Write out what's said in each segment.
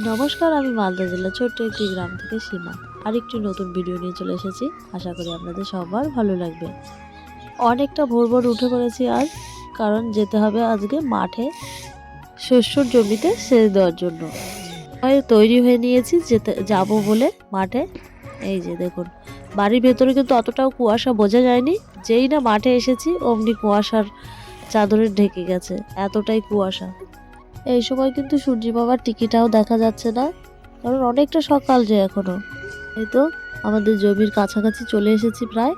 নমস্কার, আমি মালদা জেলার ছোট্ট একটি গ্রাম থেকে সীমা। আরেকটি নতুন ভিডিও নিয়ে চলে এসেছি। আশা করি আপনাদের সবার ভালো লাগবে। অনেকটা ভোর ভোর উঠে পড়েছি আজ, কারণ যেতে হবে আজকে মাঠে শস্যর জমিতে সেচ দেওয়ার জন্য। তৈরি হয়ে নিয়েছি, যাবো বলে মাঠে। এই যে দেখুন, বাড়ির ভেতরে কিন্তু অতটাও কুয়াশা বোঝা যায়নি। যেই না মাঠে এসেছি অমনি কুয়াশার চাদরে ঢেকে গেছে, এতটাই কুয়াশা। এই সময় কিন্তু সূর্য বাবার টিকিটাও দেখা যাচ্ছে না, কারণ অনেকটা সকাল যে এখনো। এই তো আমাদের জমির কাছাকাছি চলে এসেছি প্রায়,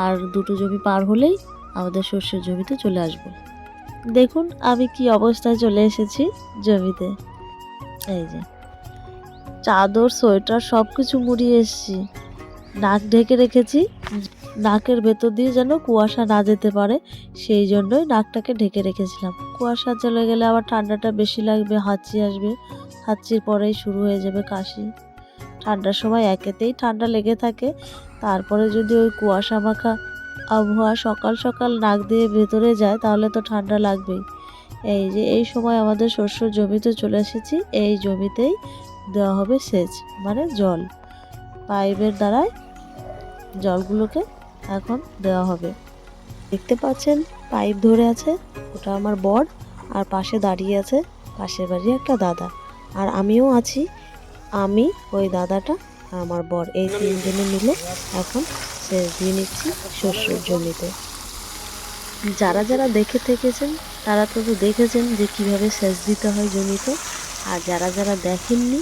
আর দুটো জমি পার হলেই আমাদের শস্যের জমিতে চলে আসব। দেখুন আমি কি অবস্থায় চলে এসেছি জমিতে। এই যে চাদর, সোয়েটার সব কিছু মুড়িয়ে এসেছি, নাক ঢেকে রেখেছি। নাকের ভেতর দিয়ে যেন কুয়াশা না যেতে পারে, সেই জন্যই নাকটাকে ঢেকে রেখেছিলাম। কুয়াশা চলে গেলে আবার ঠান্ডাটা বেশি লাগবে, হাঁচি আসবে। হাঁচির পরেই শুরু হয়ে যাবে কাশি। ঠান্ডার সময় একেতেই ঠান্ডা লেগে থাকে, তারপরে যদি ওই কুয়াশা মাখা আবহাওয়া সকাল সকাল নাক দিয়ে ভেতরে যায় তাহলে তো ঠান্ডা লাগবেই। এই যে এই সময় আমাদের শস্য জমিতে চলে এসেছি। এই জমিতেই দেওয়া হবে সেচ, মানে জল। পাইপের দ্বারাই জলগুলোকে এখন দেওয়া হবে। দেখতে পাচ্ছেন পাইপ ধরে আছে, ওটা আমার বর, আর পাশে দাঁড়িয়ে আছে পাশের বাড়ি একটা দাদা, আর আমিও আছি। আমি, ওই দাদাটা আর আমার বর, এই তিনজনে মিলে এখন সেচ দিয়ে নিচ্ছি শস্যের জমিতে। যারা যারা দেখে থেকেছেন তারা তো দেখেছেন যে কিভাবে সেচ দিতে হয় জমিতে, আর যারা যারা দেখেননি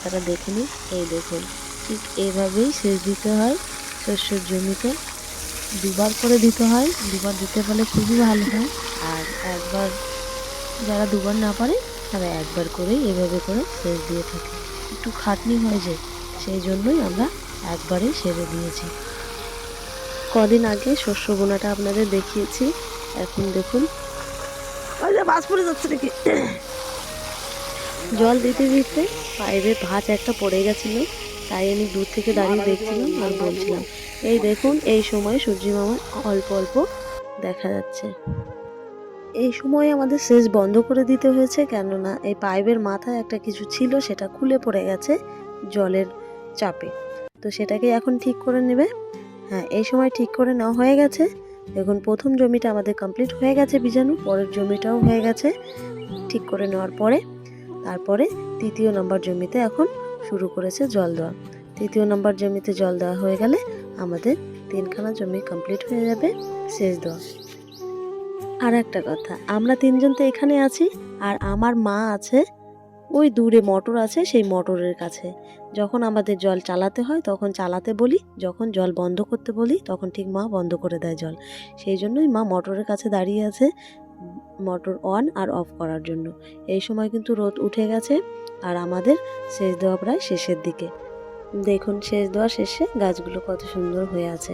তারা দেখে নিন। এই দেখুন, ঠিক এইভাবেই সেচ দিতে হয় শস্যের জমিতে। দুবার করে দিতে হয়, দুবার দিতে পারলে খুবই ভালো হয়। আর একবার, যারা দুবার না পারে তারা একবার করেই এভাবে করে সেচ দিয়ে থাকে। একটু খাটনি হয়ে যায়, সেই জন্যই আমরা একবারেই সেরে দিয়েছি। কদিন আগে শস্য বোনাটা আপনাদের দেখিয়েছি, এখন দেখুন বাস পড়ে যাচ্ছে নাকি। জল দিতে দিতে পাইপে ভাঁজ একটা পড়ে গেছিলো, তাই আমি দূর থেকে দাঁড়িয়ে দেখছিলাম আর বলছিলাম। এই দেখুন, এই সময় সূর্য মামা অল্প অল্প দেখা যাচ্ছে। এই সময় আমাদের সেচ বন্ধ করে দিতে হয়েছে, কেননা এই পাইপের মাথায় একটা কিছু ছিল, সেটা খুলে পড়ে গেছে জলের চাপে। তো সেটাকে এখন ঠিক করে নেবে। হ্যাঁ, এই সময় ঠিক করে নেওয়া হয়ে গেছে। দেখুন, প্রথম জমিটা আমাদের কমপ্লিট হয়ে গেছে বীজাণু, পরের জমিটাও হয়ে গেছে ঠিক করে নেওয়ার পরে। তারপরে তৃতীয় নম্বর জমিতে এখন শুরু করেছে জল দেওয়া। তৃতীয় নম্বর জমিতে জল দেওয়া হয়ে গেলে আমাদের 3খানা জমি কমপ্লিট হয়ে যাবে সেচ দেওয়া। আর একটা কথা, আমরা তিনজন তো এখানে আছি, আর আমার মা আছে ওই দূরে, মোটর আছে সেই মোটরের কাছে। যখন আমাদের জল চালাতে হয় তখন চালাতে বলি, যখন জল বন্ধ করতে বলি তখন ঠিক মা বন্ধ করে দেয় জল। সেই জন্যই মা মোটরের কাছে দাঁড়িয়ে আছে মোটর অন আর অফ করার জন্য। এই সময় কিন্তু রোদ উঠে গেছে, আর আমাদের সেচ দেওয়া প্রায় শেষের দিকে। দেখুন, সেচ দেওয়া শেষে গাছগুলো কত সুন্দর হয়ে আছে।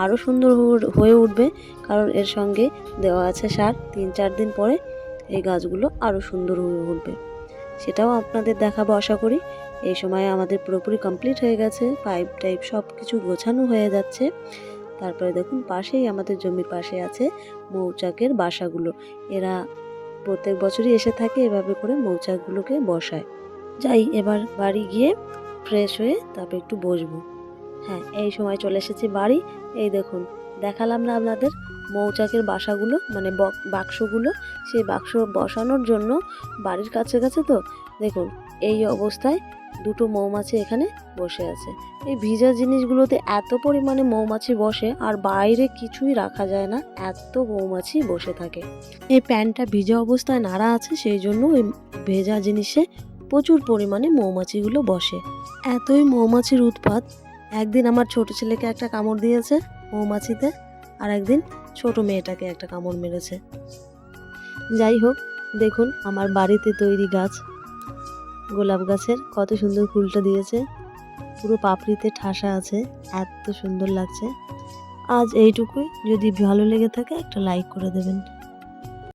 আরও সুন্দর হয়ে উঠবে, কারণ এর সঙ্গে দেওয়া আছে সার। 3-4 দিন পরে এই গাছগুলো আরও সুন্দর হয়ে উঠবে, সেটাও আপনাদের দেখাবো আশা করি। এই সময় আমাদের পুরোপুরি কমপ্লিট হয়ে গেছে, পাইপ টাইপ সব কিছু গোছানো হয়ে যাচ্ছে। তারপরে দেখুন, পাশেই আমাদের জমির পাশে আছে মৌচাকের বাসাগুলো। এরা প্রত্যেক বছরই এসে থাকে, এভাবে করে মৌচাকগুলোকে বসায়। যাই এবার বাড়ি গিয়ে ফ্রেশ হয়ে তারপর একটু বসবো। হ্যাঁ, এই সময় চলে এসেছি বাড়ি। এই দেখুন, দেখালাম না আপনাদের মৌচাকের বাসাগুলো, মানে বাক্সগুলো। সেই বাক্স বসানোর জন্য বাড়ির কাছে কাছে তো দেখুন, এই অবস্থায় দুটো মৌমাছি এখানে বসে আছে। এই ভিজা জিনিসগুলোতে এত পরিমাণে মৌমাছি বসে, আর বাইরে কিছুই রাখা যায় না, এত মৌমাছি বসে থাকে। এই প্যান্টটা ভিজা অবস্থায় নাড়া আছে, সেই জন্য ওই ভেজা জিনিসে প্রচুর পরিমাণে মৌমাছিগুলো বসে। এতই মৌমাছির উৎপাত, একদিন আমার ছোট ছেলেকে একটা কামড় দিয়েছে মৌমাছিতে, আর একদিন ছোট মেয়েটাকে একটা কামড় মেরেছে। যাই হোক, দেখুন আমার বাড়িতে তৈরি গাছ, গোলাপ গাছের কত সুন্দর ফুলটা দিয়েছে, পুরো পাপড়িতে ঠাসা আছে, এত সুন্দর লাগছে। আজ এইটুকুই। যদি ভালো লেগে থাকে একটা লাইক করে দেবেন।